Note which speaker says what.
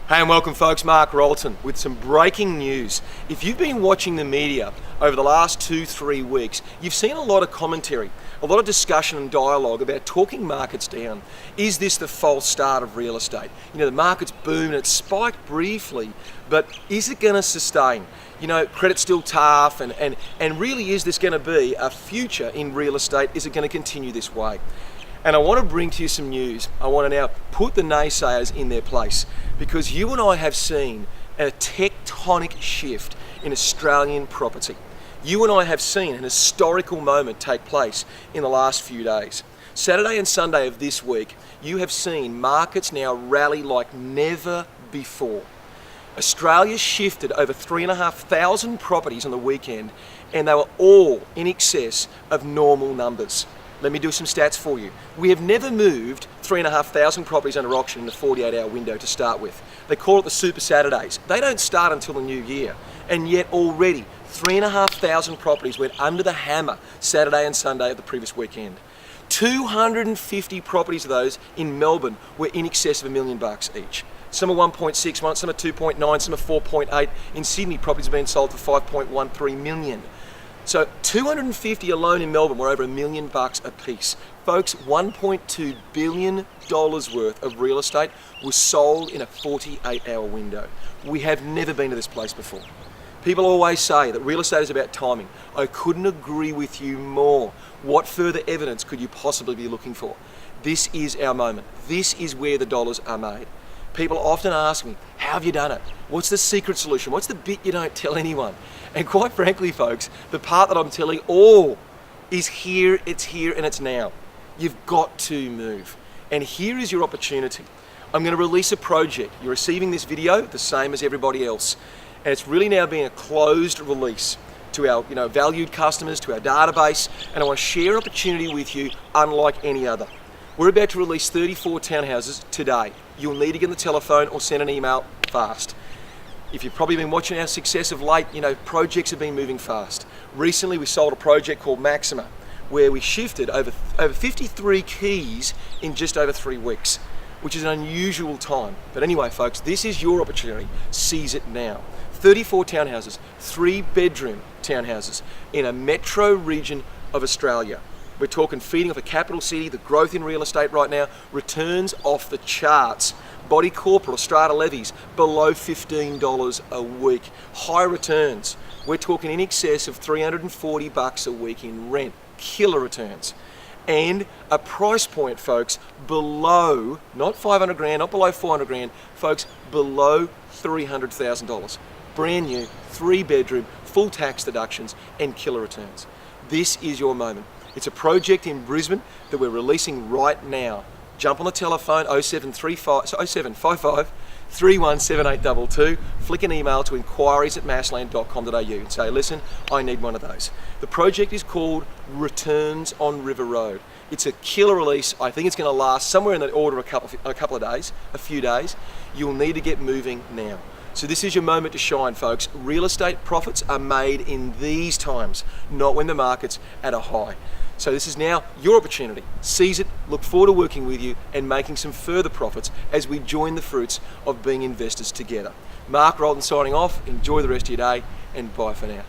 Speaker 1: Hey and welcome folks, Mark Rolton with some breaking news. If you've been watching the media over the last 2-3 weeks, you've seen a lot of commentary, a lot of discussion and dialogue about talking markets down. Is this the false start of real estate? You know, the market's boomed and it spiked briefly, but is it going to sustain? You know, credit's still tough and really is this going to be a future in real estate? Is it going to continue this way? And I want to bring to you some news. I want to now put the naysayers in their place because you and I have seen a tectonic shift in Australian property. You and I have seen an historical moment take place in the last few days. Saturday and Sunday of this week, you have seen markets now rally like never before. Australia shifted over 3,500 properties on the weekend and they were all in excess of normal numbers. Let me do some stats for you. We have never moved 3,500 properties under auction in a 48-hour window to start with. They call it the Super Saturdays. They don't start until the new year. And yet already 3,500 properties went under the hammer Saturday and Sunday of the previous weekend. 250 properties of those in Melbourne were in excess of $1 million each. Some are 1.6, some are 2.9, some are 4.8. In Sydney, properties are being sold for 5.13 million. So 250 alone in Melbourne were over $1 million a piece. Folks, $1.2 billion worth of real estate was sold in a 48-hour window. We have never been to this place before. People always say that real estate is about timing. I couldn't agree with you more. What further evidence could you possibly be looking for? This is our moment. This is where the dollars are made. People often ask me, how have you done it? What's the secret solution? What's the bit you don't tell anyone? And quite frankly, folks, the part that I'm telling all is here, and it's now. You've got to move. And here is your opportunity. I'm going to release a project. You're receiving this video the same as everybody else. And it's really now being a closed release to our valued customers, to our database. And I want to share an opportunity with you unlike any other. We're about to release 34 townhouses today. You'll need to get on the telephone or send an email fast. If you've probably been watching our success of late, projects have been moving fast. Recently, we sold a project called Maxima, where we shifted over 53 keys in just over 3 weeks, which is an unusual time. But anyway, folks, this is your opportunity. Seize it now. 34 townhouses, 3-bedroom townhouses in a metro region of Australia. We're talking feeding off a capital city, the growth in real estate right now, returns off the charts. Body corporate or strata levies below $15 a week. High returns. We're talking in excess of $340 a week in rent. Killer returns. And a price point, folks, below, not 500 grand, not below 400 grand, folks, below $300,000. Brand new, 3-bedroom, full tax deductions and killer returns. This is your moment. It's a project in Brisbane that we're releasing right now. Jump on the telephone 0755 317822, flick an email to inquiries@massland.com.au and say, listen, I need one of those. The project is called Returns on River Road. It's a killer release. I think it's going to last somewhere in the order of a couple of days, a few days. You'll need to get moving now. So this is your moment to shine, folks. Real estate profits are made in these times, not when the market's at a high. So this is now your opportunity. Seize it, look forward to working with you and making some further profits as we join the fruits of being investors together. Mark Rolton signing off. Enjoy the rest of your day and bye for now.